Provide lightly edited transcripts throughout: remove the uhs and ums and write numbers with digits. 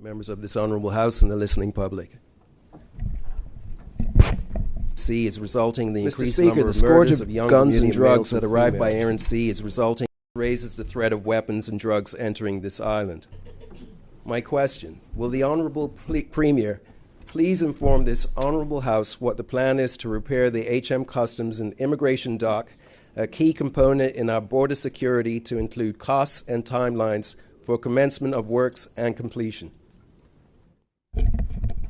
Members of this honorable House and the listening public. C is resulting in the increased number of murders of young guns and drugs that arrive by air and sea is resulting raises the threat of weapons and drugs entering this island. My question, will the Honorable Premier please inform this honorable House what the plan is to repair the HM Customs and Immigration Dock, a key component in our border security, to include costs and timelines for commencement of works and completion?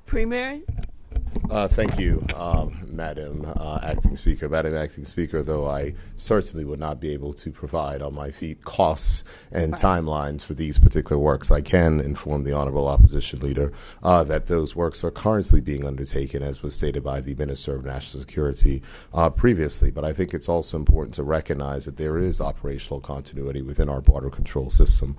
Premier? Thank you, Madam Acting Speaker. Madam Acting Speaker, though I certainly would not be able to provide on my feet costs and timelines for these particular works, I can inform the Honorable Opposition Leader that those works are currently being undertaken, as was stated by the Minister of National Security previously. But I think it's also important to recognize that there is operational continuity within our border control system.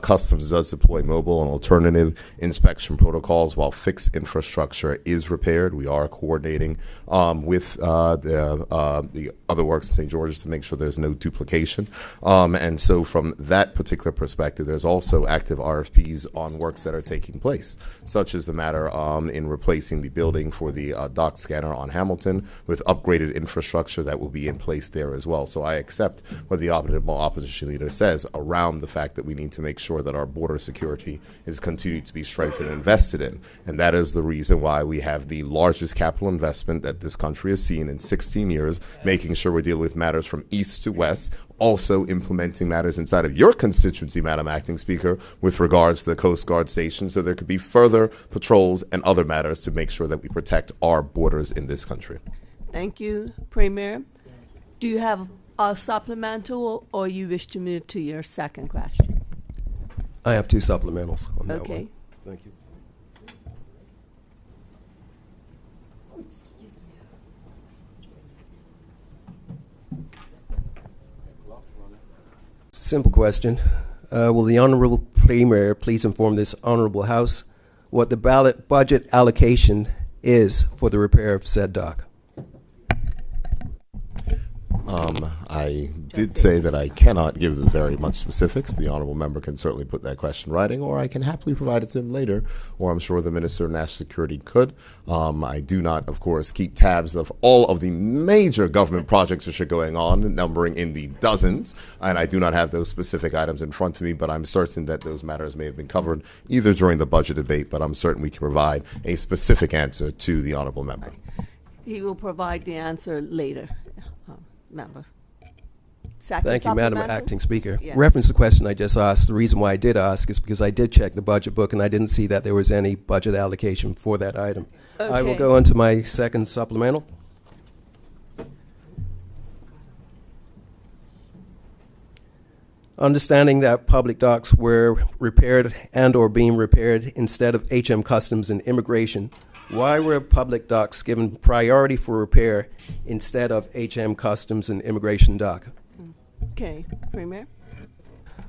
Customs does deploy mobile and alternative inspection protocols while fixed infrastructure is repaired. We are coordinating with the other works in St. George's to make sure there's no duplication. And so from that particular perspective, there's also active RFPs on works that are taking place, such as the matter in replacing the building for the dock scanner on Hamilton with upgraded infrastructure that will be in place there as well. So I accept what the opposition leader says around the fact that we need to make sure that our border security is continued to be strengthened and invested in. And that is the reason why we have the largest capital investment that this country has seen in 16 years, making sure we're dealing with matters from east to west, also implementing matters inside of your constituency, Madam Acting Speaker, with regards to the Coast Guard station, so there could be further patrols and other matters to make sure that we protect our borders in this country. Thank you, Premier. Do you have a supplemental, or you wish to move to your second question? I have two supplementals on that Okay. one. Thank you. Simple question. Will the Honorable Premier please inform this Honorable House what the ballot budget allocation is for the repair of said dock? I did say that I cannot give very much specifics. The honourable member can certainly put that question in writing, or I can happily provide it to him later, or I'm sure the Minister of National Security could. I do not, of course, keep tabs of all of the major government projects which are going on, numbering in the dozens, and I do not have those specific items in front of me, but I'm certain that those matters may have been covered either during the budget debate, but I'm certain we can provide a specific answer to the honourable member. He will provide the answer later, member. Second Thank you, Madam supplemental? Acting Speaker. Yes. Reference the question I just asked. The reason why I did ask is because I did check the budget book and I didn't see that there was any budget allocation for that item. I will Okay. go on to my second supplemental. Understanding that public docks were repaired and or being repaired instead of HM Customs and Immigration, why were public docks given priority for repair instead of HM Customs and Immigration dock? Okay, Premier.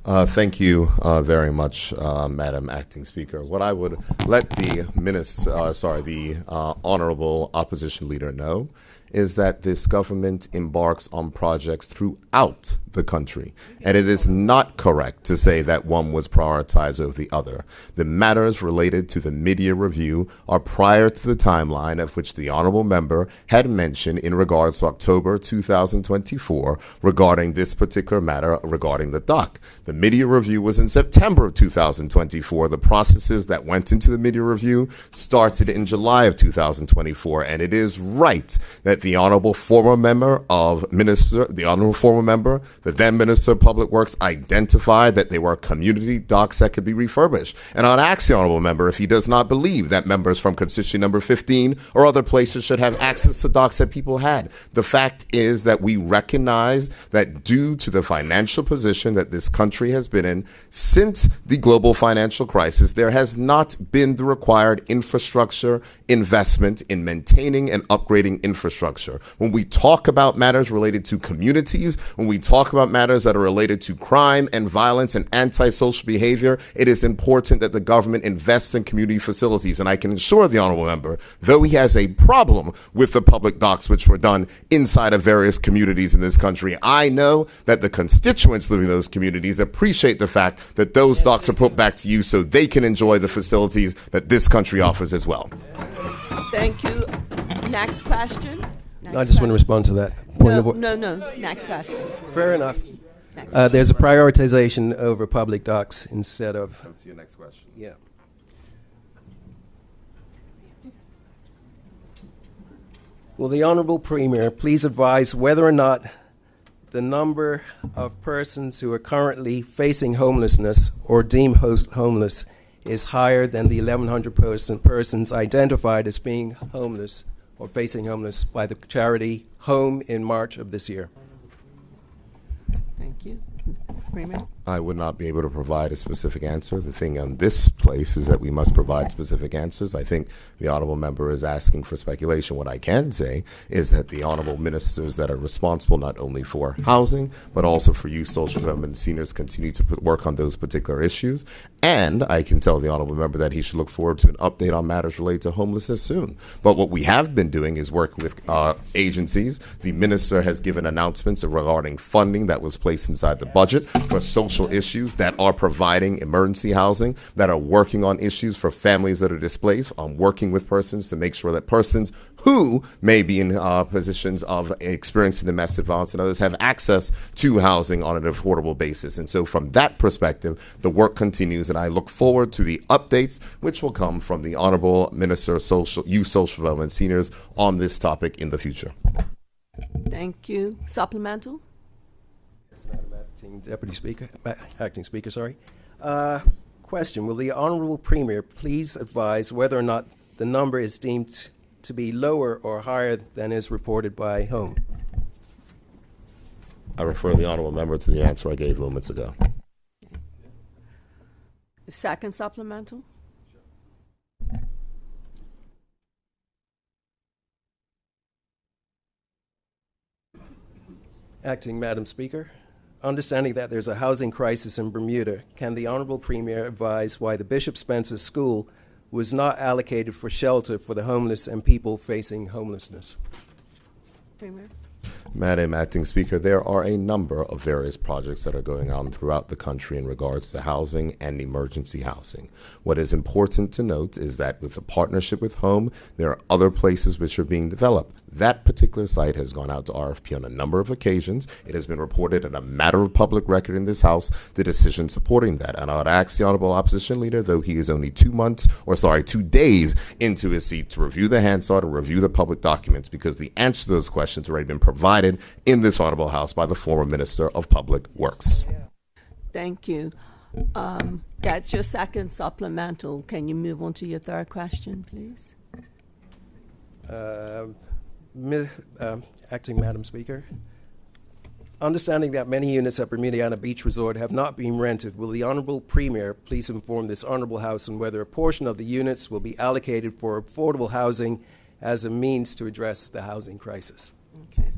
Thank you very much, Madam Acting Speaker. What I would let the honorable opposition leader know is that this government embarks on projects throughout the country, and it is not correct to say that one was prioritized over the other. The matters related to the mid-year review are prior to the timeline of which the honorable member had mentioned in regards to October 2024 regarding this particular matter regarding the dock. The mid-year review was in September of 2024. The processes that went into the mid-year review started in July of 2024, and it is right that the honorable former member, the then Minister of Public Works, identified that there were community docks that could be refurbished. And I'd ask the honorable member if he does not believe that members from constituency number 15 or other places should have access to docks that people had. The fact is that we recognize that due to the financial position that this country has been in since the global financial crisis, there has not been the required infrastructure investment in maintaining and upgrading infrastructure infrastructure, when we talk about matters related to communities, when we talk about matters that are related to crime and violence and antisocial behavior, it is important that the government invests in community facilities. And I can assure the honorable member, though he has a problem with the public docks which were done inside of various communities in this country, I know that the constituents living in those communities appreciate the fact that those docks are put back to use so they can enjoy the facilities that this country offers as well. Thank you. Next question. I just want to respond to that. No. Next question. Fair enough. There's a prioritization over public docks instead of... That's your next question. Yeah. Will the Honorable Premier please advise whether or not the number of persons who are currently facing homelessness or deemed homeless is higher than the 1,100 persons identified as being homeless or facing homeless by the charity Home in March of this year? Thank you. Premier? I would not be able to provide a specific answer. The thing on this place is that we must provide specific answers. I think the honorable member is asking for speculation. What I can say is that the honorable ministers that are responsible not only for housing, but also for youth, social development, and seniors continue to work on those particular issues. And I can tell the honorable member that he should look forward to an update on matters related to homelessness soon. But what we have been doing is work with agencies. The minister has given announcements regarding funding that was placed inside the budget for social issues that are providing emergency housing, that are working on issues for families that are displaced, on working with persons to make sure that persons who may be in positions of experiencing domestic violence and others have access to housing on an affordable basis. And so from that perspective, the work continues, and I look forward to the updates which will come from the Honorable Minister of Youth, Social Development, and Seniors on this topic in the future. Thank you. Supplemental? Acting Speaker, sorry. Question, will the Honorable Premier please advise whether or not the number is deemed to be lower or higher than is reported by Home? I refer the honorable member to the answer I gave moments ago. The second supplemental? Acting Madam Speaker, understanding that there's a housing crisis in Bermuda, can the Honorable Premier advise why the Bishop Spencer School was not allocated for shelter for the homeless and people facing homelessness? Premier? Madam Acting Speaker, there are a number of various projects that are going on throughout the country in regards to housing and emergency housing. What is important to note is that with the partnership with Home, there are other places which are being developed. That particular site has gone out to RFP on a number of occasions. It has been reported in a matter of public record in this House, the decision supporting that. And I would ask the Honorable Opposition Leader, though he is only 2 days into his seat, to review the Hansard and review the public documents, because the answers to those questions have already been provided in this Honorable House by the former Minister of Public Works. Thank you. That's your second supplemental. Can you move on to your third question, please? Acting Madam Speaker, understanding that many units at Bermuda Beach Resort have not been rented, will the Honorable Premier please inform this Honorable House on whether a portion of the units will be allocated for affordable housing as a means to address the housing crisis? Okay.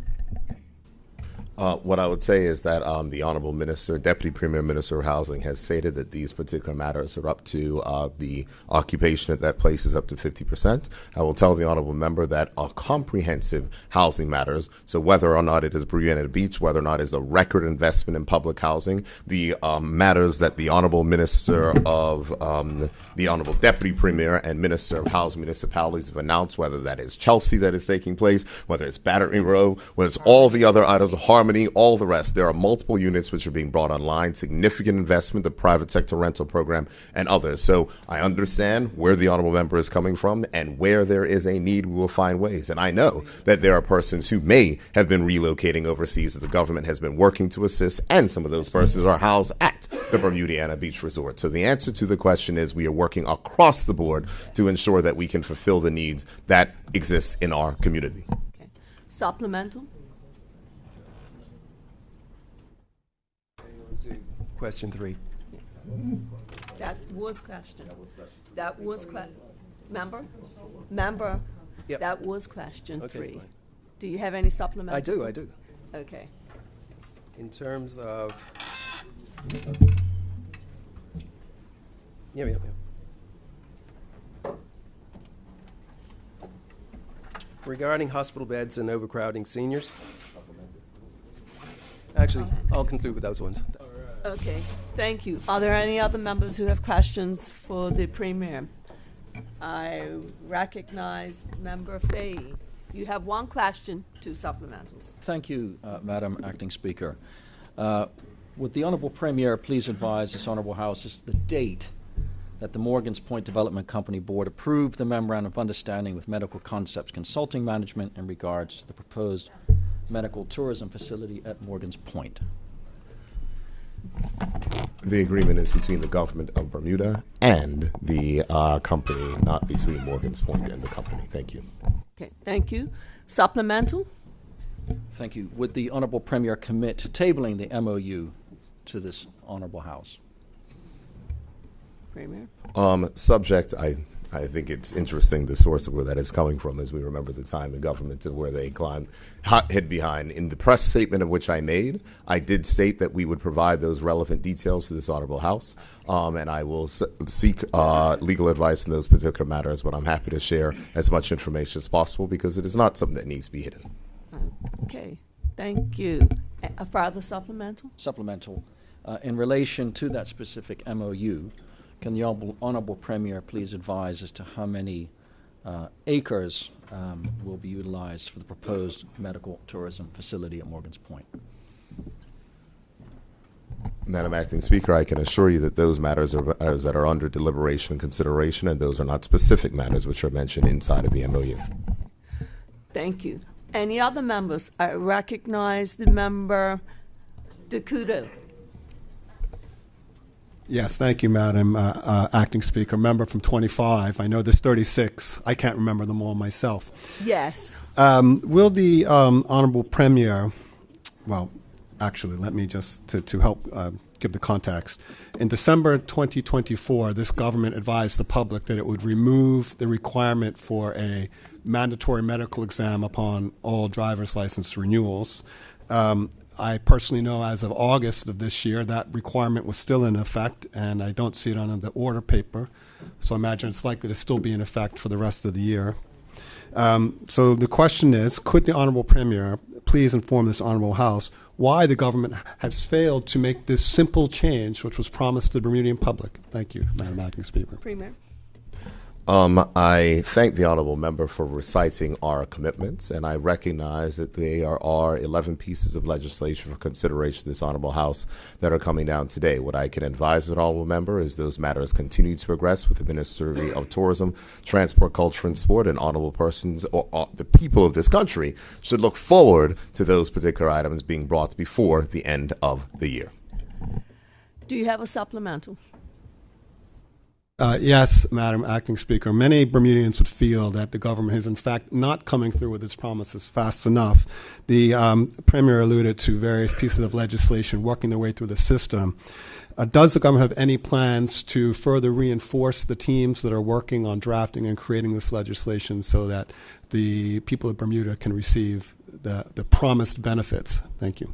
What I would say is that the Honorable Minister, Deputy Premier Minister of Housing, has stated that these particular matters are up to the occupation at that place is up to 50%. I will tell the Honorable Member that comprehensive housing matters, so whether or not it is Bermuda Beach, whether or not it is a record investment in public housing, the matters that the Honorable Minister of the Honorable Deputy Premier and Minister of Housing Municipalities have announced, whether that is Chelsea that is taking place, whether it's Battery Row, whether it's all the other items of Harmony, all the rest. There are multiple units which are being brought online, significant investment, the private sector rental program, and others. So I understand where the Honorable Member is coming from, and where there is a need, we will find ways. And I know that there are persons who may have been relocating overseas that the government has been working to assist, and some of those persons are housed at the Bermuda Beach Resort. So the answer to the question is we are working across the board to ensure that we can fulfill the needs that exist in our community. Okay. Supplemental? Question 3. That was question. Member? Yep. That was question Okay, 3. fine. Do you have any supplementals? I do. Okay. In terms of... Yeah. Regarding hospital beds and overcrowding seniors. Actually, I'll conclude with those ones. Okay, thank you. Are there any other members who have questions for the Premier? I recognize Member Fahey. You have one question, 2 supplementals. Thank you, Madam Acting Speaker. Would the Honourable Premier please advise this Honourable House as to the date that the Morgan's Point Development Company Board approved the Memorandum of Understanding with Medical Concepts Consulting Management in regards to the proposed medical tourism facility at Morgan's Point? The agreement is between the government of Bermuda and the company, not between Morgan's Point and the company. Thank you. Okay, thank you. Supplemental? Thank you. Would the Honourable Premier commit to tabling the MOU to this Honourable House? Premier? Subject, I think it's interesting the source of where that is coming from, as we remember the time in government of where they hid behind. In the press statement of which I made, I did state that we would provide those relevant details to this Honorable House, and I will seek legal advice in those particular matters, but I'm happy to share as much information as possible because it is not something that needs to be hidden. Okay, thank you. A further supplemental? Supplemental. In relation to that specific MOU, can the Honourable Premier please advise as to how many acres will be utilized for the proposed medical tourism facility at Morgan's Point? Madam Acting Speaker, I can assure you that those matters that are under deliberation and consideration, and those are not specific matters which are mentioned inside of the MOU. Thank you. Any other members? I recognize the member D'Acuto. Yes, thank you, Madam Acting Speaker. Member from 25. I know there's 36. I can't remember them all myself. Yes. Will the Honorable Premier, well, actually, let me just, to help give the context. In December 2024, this government advised the public that it would remove the requirement for a mandatory medical exam upon all driver's license renewals. I personally know as of August of this year that requirement was still in effect, and I don't see it on the order paper, so I imagine it's likely to still be in effect for the rest of the year. So the question is, could the Honorable Premier please inform this Honorable House why the government has failed to make this simple change which was promised to the Bermudian public? Thank you, Madam Acting Speaker. Premier. I thank the Honourable Member for reciting our commitments, and I recognize that there are 11 pieces of legislation for consideration of this Honourable House that are coming down today. What I can advise the Honourable Member is those matters continue to progress with the Ministry of Tourism, Transport, Culture and Sport, and honourable persons or the people of this country should look forward to those particular items being brought before the end of the year. Do you have a supplemental? Yes, Madam Acting Speaker. Many Bermudians would feel that the government is, in fact, not coming through with its promises fast enough. The Premier alluded to various pieces of legislation working their way through the system. Does the government have any plans to further reinforce the teams that are working on drafting and creating this legislation so that the people of Bermuda can receive the promised benefits? Thank you.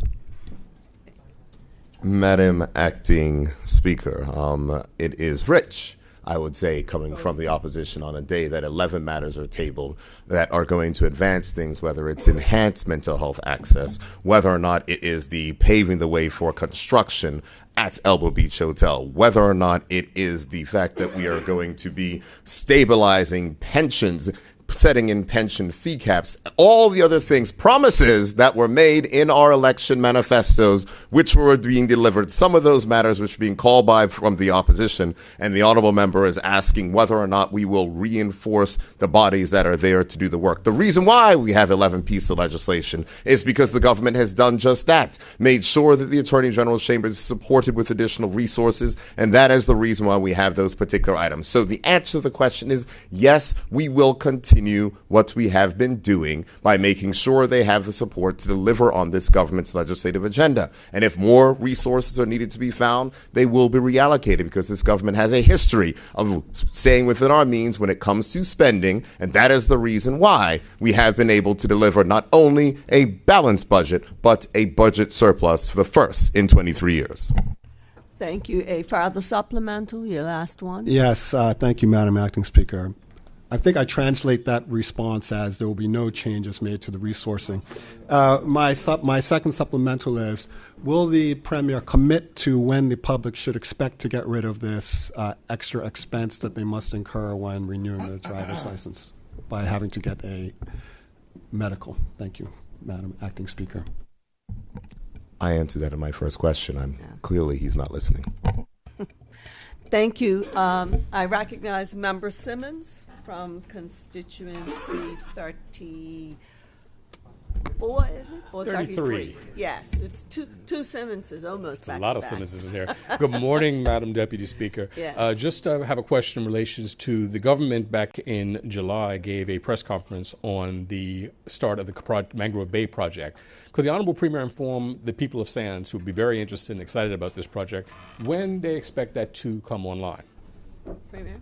Madam Acting Speaker, it is rich, I would say, coming from the opposition on a day that 11 matters are tabled that are going to advance things, whether it's enhanced mental health access, whether or not it is the paving the way for construction at Elbow Beach Hotel, whether or not it is the fact that we are going to be stabilizing pensions, setting in pension fee caps, all the other things, promises that were made in our election manifestos, which were being delivered. Some of those matters which are being called by from the opposition, and the Honourable Member is asking whether or not we will reinforce the bodies that are there to do the work. The reason why we have 11 pieces of legislation is because the government has done just that, made sure that the Attorney General's Chamber is supported with additional resources, and that is the reason why we have those particular items. So the answer to the question is yes, we will continue continue what we have been doing by making sure they have the support to deliver on this government's legislative agenda. And if more resources are needed to be found, they will be reallocated, because this government has a history of staying within our means when it comes to spending, and that is the reason why we have been able to deliver not only a balanced budget, but a budget surplus for the first in 23 years. Thank you. A further supplemental, your last one. Yes, thank you, Madam Acting Speaker. I think I translate that response as there will be no changes made to the resourcing. My second supplemental is, will the Premier commit to when the public should expect to get rid of this extra expense that they must incur when renewing their driver's license by having to get a medical? Thank you, Madam Acting Speaker. I answered that in my first question. Clearly he's not listening. Thank you. I recognize Member Simmons from constituency 34, is it? Or 33. Yes, it's two Simmonses almost It's back a lot to of back. Simmonses in there. Good morning, Madam Deputy Speaker. Yes. Just have a question in relation to the government back in July gave a press conference on the start of the Mangrove Bay project. Could the Honorable Premier inform the people of Sands, who would be very interested and excited about this project, when they expect that to come online? Premier?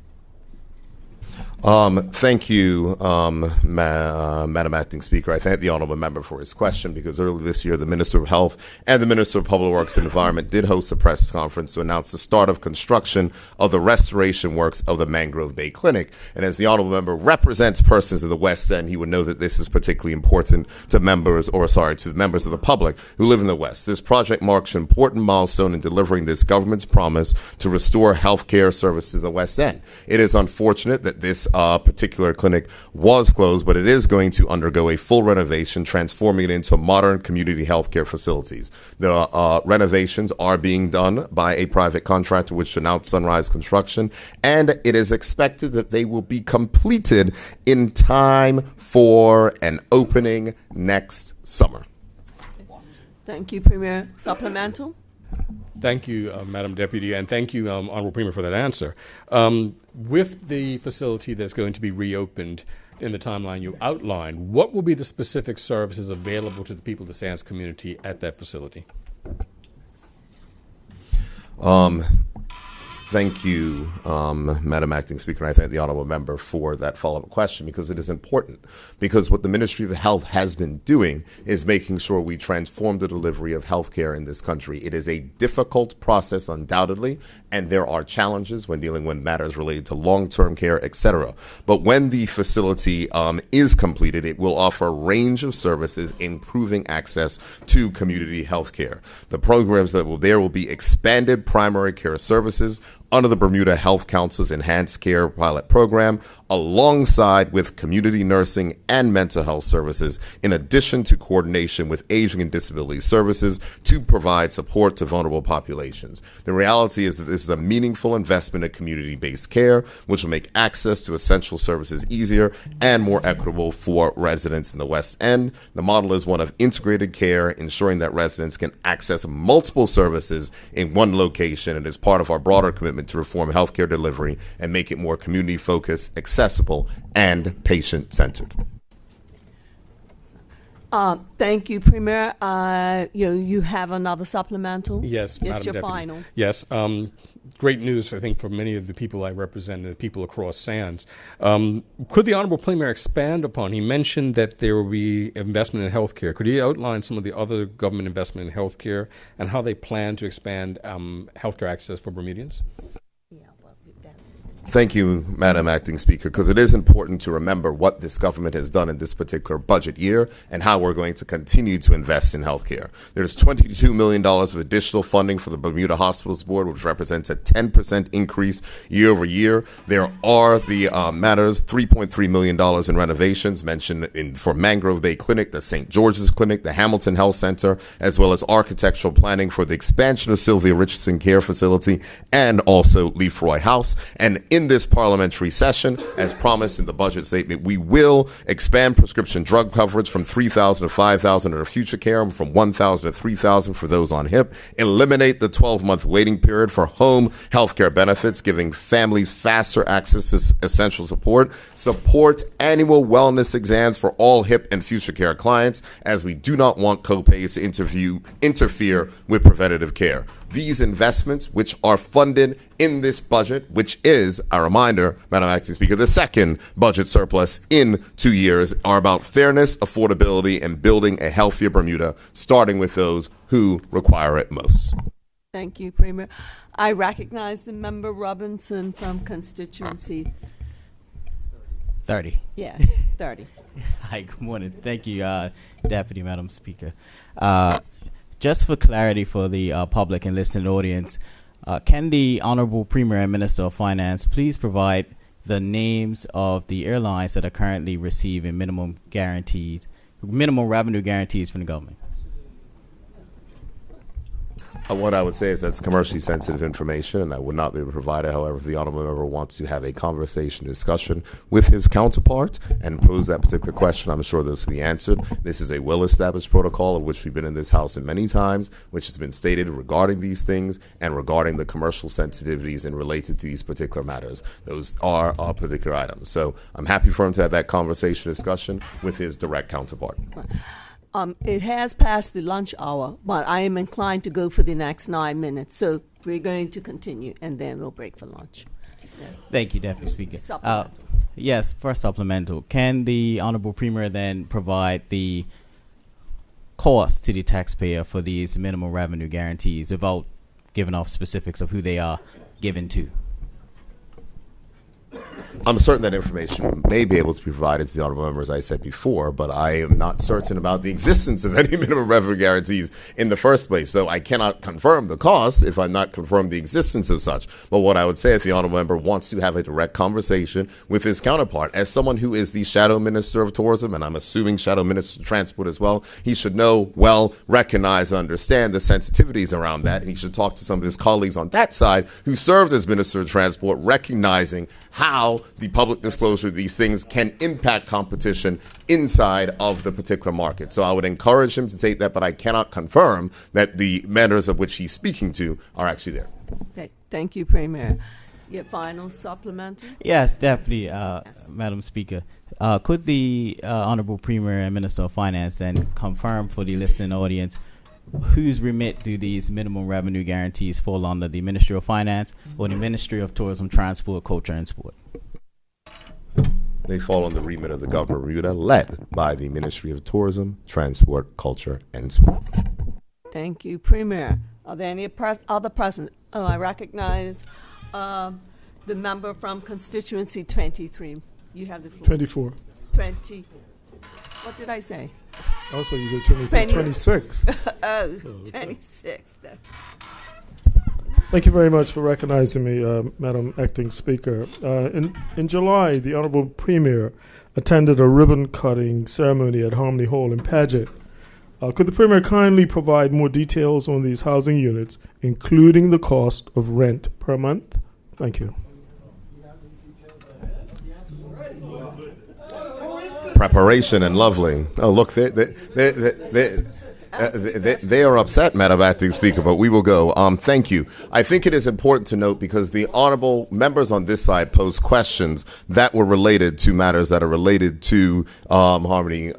Thank you, Madam Acting Speaker. I thank the honourable member for his question, because earlier this year the Minister of Health and the Minister of Public Works and Environment did host a press conference to announce the start of construction of the restoration works of the Mangrove Bay Clinic. And as the honourable member represents persons in the West End, he would know that this is particularly important to the members of the public who live in the West. This project marks an important milestone in delivering this government's promise to restore health care services in the West End. It is unfortunate that this particular clinic was closed, but it is going to undergo a full renovation, transforming it into modern community healthcare facilities. The renovations are being done by a private contractor, which announced Sunrise Construction, and it is expected that they will be completed in time for an opening next summer. Thank you, Premier. Supplemental? Thank you, Madam Deputy, and thank you, Honorable Premier, for that answer. With the facility that's going to be reopened in the timeline you outlined, what will be the specific services available to the people of the Sands community at that facility? Thank you, Madam Acting Speaker. And I thank the honourable member for that follow-up question, because it is important. Because what the Ministry of Health has been doing is making sure we transform the delivery of health care in this country. It is a difficult process, undoubtedly, and there are challenges when dealing with matters related to long-term care, etc. But when the facility is completed, it will offer a range of services, improving access to community health care. The programs that will be expanded primary care services under the Bermuda Health Council's Enhanced Care Pilot Program, alongside with community nursing and mental health services, in addition to coordination with aging and disability services to provide support to vulnerable populations. The reality is that this is a meaningful investment in community-based care, which will make access to essential services easier and more equitable for residents in the West End. The model is one of integrated care, ensuring that residents can access multiple services in one location, and is part of our broader commitment to reform healthcare delivery and make it more community-focused, accessible, and patient-centered. Thank you, Premier. You have another supplemental? Yes, Yes, Madam your Deputy. final. Yes. Great news, I think, for many of the people I represent and the people across Sands. Could the Honourable Premier expand upon, he mentioned that there will be investment in healthcare. Could he outline some of the other government investment in healthcare and how they plan to expand healthcare access for Bermudians? Thank you, Madam Acting Speaker, because it is important to remember what this government has done in this particular budget year and how we're going to continue to invest in healthcare. There's $22 million of additional funding for the Bermuda Hospitals Board, which represents a 10% increase year over year. There are the matters, $3.3 million in renovations mentioned for Mangrove Bay Clinic, the St. George's Clinic, the Hamilton Health Center, as well as architectural planning for the expansion of Sylvia Richardson Care Facility and also Leafroy House. And in this parliamentary session, as promised in the budget statement, we will expand prescription drug coverage from 3,000 to 5,000 under future care, and from 1,000 to 3,000 for those on HIP, eliminate the 12-month waiting period for home health care benefits, giving families faster access to essential support annual wellness exams for all HIP and future care clients, as we do not want copays to interfere with preventative care. These investments, which are funded in this budget, which is, a reminder, Madam Acting Speaker, the second budget surplus in 2 years, are about fairness, affordability, and building a healthier Bermuda, starting with those who require it most. Thank you, Premier. I recognize the member Robinson from constituency 30. Yes, 30. Hi, good morning. Thank you, Deputy Madam Speaker. Just for clarity for the public and listening audience, can the Honorable Premier and Minister of Finance please provide the names of the airlines that are currently receiving minimum revenue guarantees from the government? What I would say is that's commercially sensitive information, and I would not be able to provide it. However, if the honourable member wants to have a conversation, discussion with his counterpart and pose that particular question, I'm sure this will be answered. This is a well-established protocol of which we've been in this House many times, which has been stated regarding these things and regarding the commercial sensitivities and related to these particular matters. Those are our particular items. So I'm happy for him to have that conversation, discussion with his direct counterpart. It has passed the lunch hour, but I am inclined to go for the next 9 minutes. So we're going to continue, and then we'll break for lunch. Yeah. Thank you, Deputy Speaker. Supplemental. Yes, for supplemental. Can the Honorable Premier then provide the cost to the taxpayer for these minimum revenue guarantees without giving off specifics of who they are given to? I'm certain that information may be able to be provided to the honorable member, as I said before, but I am not certain about the existence of any minimum revenue guarantees in the first place. So I cannot confirm the cost if I'm not confirmed the existence of such. But what I would say, if the honorable member wants to have a direct conversation with his counterpart, as someone who is the Shadow Minister of Tourism, and I'm assuming Shadow Minister of Transport as well, he should know, well, recognize, understand the sensitivities around that, and he should talk to some of his colleagues on that side who served as Minister of Transport, recognizing how the public disclosure of these things can impact competition inside of the particular market. So I would encourage him to take that, but I cannot confirm that the matters of which he's speaking to are actually there. Okay. Thank you, Premier. Your final supplemental? Yes, Deputy, Madam Speaker. Could the Honorable Premier and Minister of Finance then confirm for the listening audience whose remit do these minimum revenue guarantees fall under, the Ministry of Finance or the Ministry of Tourism, Transport, Culture, and Sport? They fall on the remit of the government of Bermuda, led by the Ministry of Tourism, Transport, Culture, and Sport. Thank you, Premier. Are there any other present? Oh, I recognize the member from constituency 23. You have the floor. 24. 20. What did I say? Also, you said 23. 26. Oh, 26. Thank you very much for recognizing me, Madam Acting Speaker. In July, the Honorable Premier attended a ribbon-cutting ceremony at Harmony Hall in Paget. Could the Premier kindly provide more details on these housing units, including the cost of rent per month? Thank you. Preparation and lovely. Oh, look, they are upset, Madam Acting Speaker, but we will go. Thank you. I think it is important to note, because the honorable members on this side posed questions that were related to matters that are related to Harmony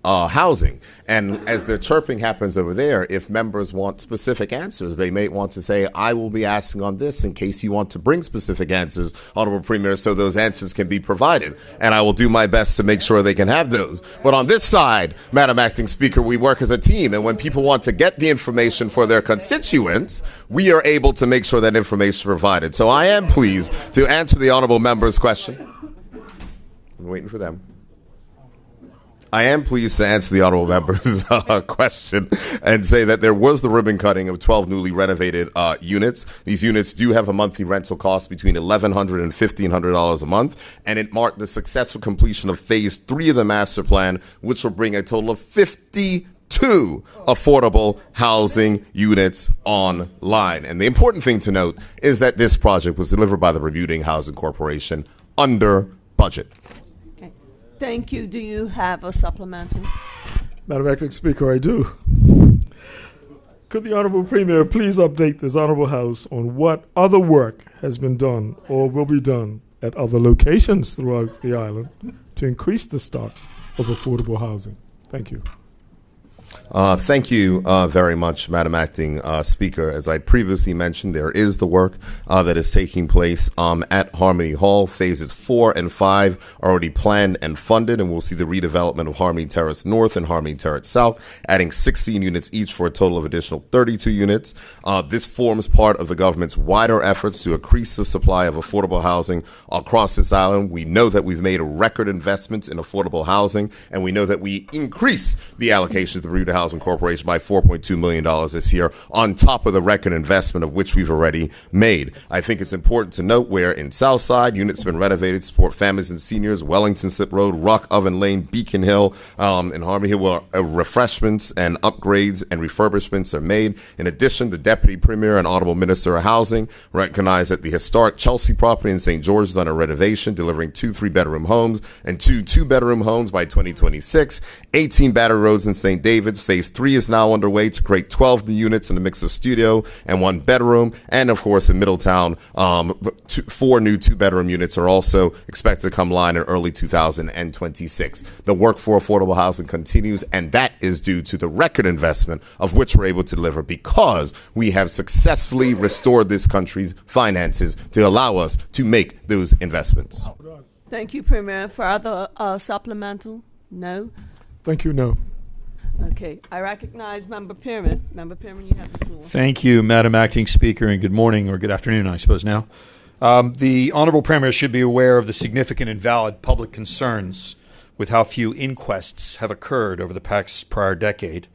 housing. And as the chirping happens over there, if members want specific answers, they may want to say, I will be asking on this in case you want to bring specific answers, Honorable Premier, so those answers can be provided. And I will do my best to make sure they can have those. But on this side, Madam Acting Speaker, we work as a team. And when people want to get the information for their constituents, we are able to make sure that information is provided. So I am pleased to answer the honorable member's question. I'm waiting for them. I am pleased to answer the honorable member's question and say that there was the ribbon cutting of 12 newly renovated units. These units do have a monthly rental cost between $1,100 and $1,500 a month, and it marked the successful completion of Phase 3 of the master plan, which will bring a total of 52 2 affordable housing units online. And the important thing to note is that this project was delivered by the Bermuda Housing Corporation under budget. Okay. Thank you. Do you have a supplemental? Madam Acting Speaker, I do. Could the Honorable Premier please update this Honorable House on what other work has been done or will be done at other locations throughout the island to increase the stock of affordable housing? Thank you. Thank you very much, Madam Acting Speaker. As I previously mentioned, there is the work that is taking place at Harmony Hall. Phases 4 and 5 are already planned and funded, and we'll see the redevelopment of Harmony Terrace North and Harmony Terrace South, adding 16 units each for a total of additional 32 units. This forms part of the government's wider efforts to increase the supply of affordable housing across this island. We know that we've made record investments in affordable housing, and we know that we increase the allocations to the Bermuda Housing Corporation by $4.2 million this year, on top of the record investment of which we've already made. I think it's important to note where in Southside, units have been renovated to support families and seniors, Wellington Slip Road, Rock Oven Lane, Beacon Hill, and Harmony Hill, where refreshments and upgrades and refurbishments are made. In addition, the Deputy Premier and Honorable Minister of Housing recognize that the historic Chelsea property in St. George is under renovation, delivering 2 3-bedroom homes and 2 2-bedroom homes by 2026. 18 Battery Roads in St. David's, Phase 3 is now underway to create 12 new units in a mix of studio and 1 bedroom. And of course, in Middletown, 4 new 2-bedroom units are also expected to come online in early 2026. The work for affordable housing continues, and that is due to the record investment of which we're able to deliver because we have successfully restored this country's finances to allow us to make those investments. Thank you, Premier. For other supplemental? No? Thank you, no. Okay, I recognize Member Pearman. Member Pearman, you have the floor. Thank you, Madam Acting Speaker, and good morning, or good afternoon, I suppose now. The Honorable Premier should be aware of the significant and valid public concerns with how few inquests have occurred over the prior decade.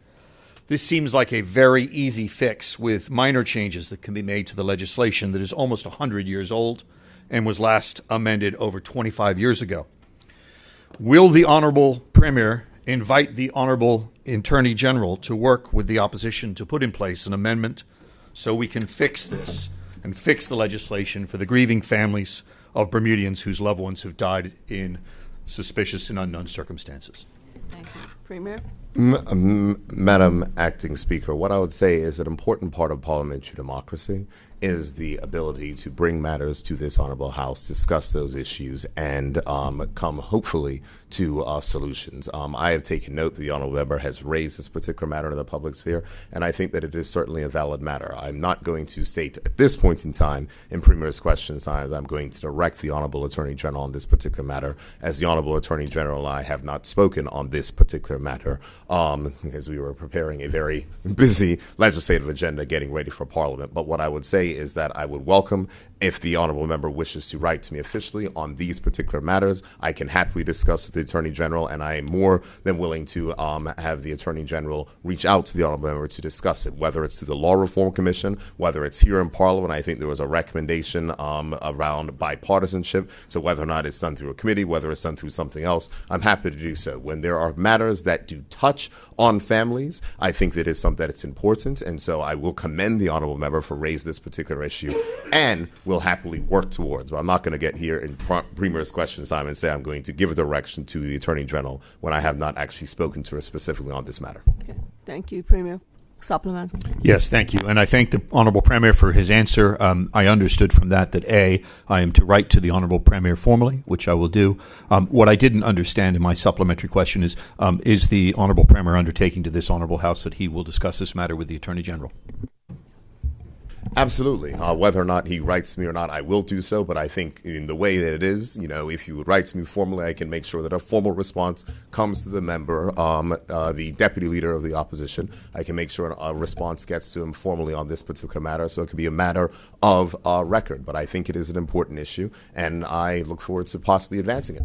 This seems like a very easy fix with minor changes that can be made to the legislation that is almost 100 years old and was last amended over 25 years ago. Will the Honorable Premier invite the Honorable Attorney General to work with the opposition to put in place an amendment so we can fix this and fix the legislation for the grieving families of Bermudians whose loved ones have died in suspicious and unknown circumstances? Thank you. Premier? Madam Acting Speaker, what I would say is an important part of parliamentary democracy is the ability to bring matters to this honorable house, discuss those issues, and come hopefully to solutions. I have taken note that the honorable member has raised this particular matter in the public sphere, and I think that it is certainly a valid matter. I'm not going to state at this point in time in Premier's questions time that I'm going to direct the Honorable Attorney General on this particular matter, as the Honorable Attorney General and I have not spoken on this particular matter because we were preparing a very busy legislative agenda getting ready for Parliament. But what I would say is that I would welcome if the honorable member wishes to write to me officially on these particular matters. I can happily discuss with the Attorney General, and I am more than willing to have the Attorney General reach out to the honorable member to discuss it, whether it's to the Law Reform Commission, whether it's here in Parliament. I think there was a recommendation around bipartisanship, so whether or not it's done through a committee, whether it's done through something else, I'm happy to do so. When there are matters that do touch on families, I think that is something that's important, and so I will commend the honorable member for raising this particular issue, and will happily work towards. But I'm not going to get here in Premier's question time and say I'm going to give a direction to the Attorney General when I have not actually spoken to her specifically on this matter. Okay. Thank you, Premier. Supplemental. Yes, thank you. And I thank the Honorable Premier for his answer. I understood from that A, I am to write to the Honorable Premier formally, which I will do. What I didn't understand in my supplementary question is the Honorable Premier undertaking to this Honorable House that he will discuss this matter with the Attorney General? Absolutely. Whether or not he writes to me or not, I will do so. But I think in the way that it is, if you would write to me formally, I can make sure that a formal response comes to the member, the deputy leader of the opposition. I can make sure a response gets to him formally on this particular matter. So it could be a matter of record. But I think it is an important issue, and I look forward to possibly advancing it.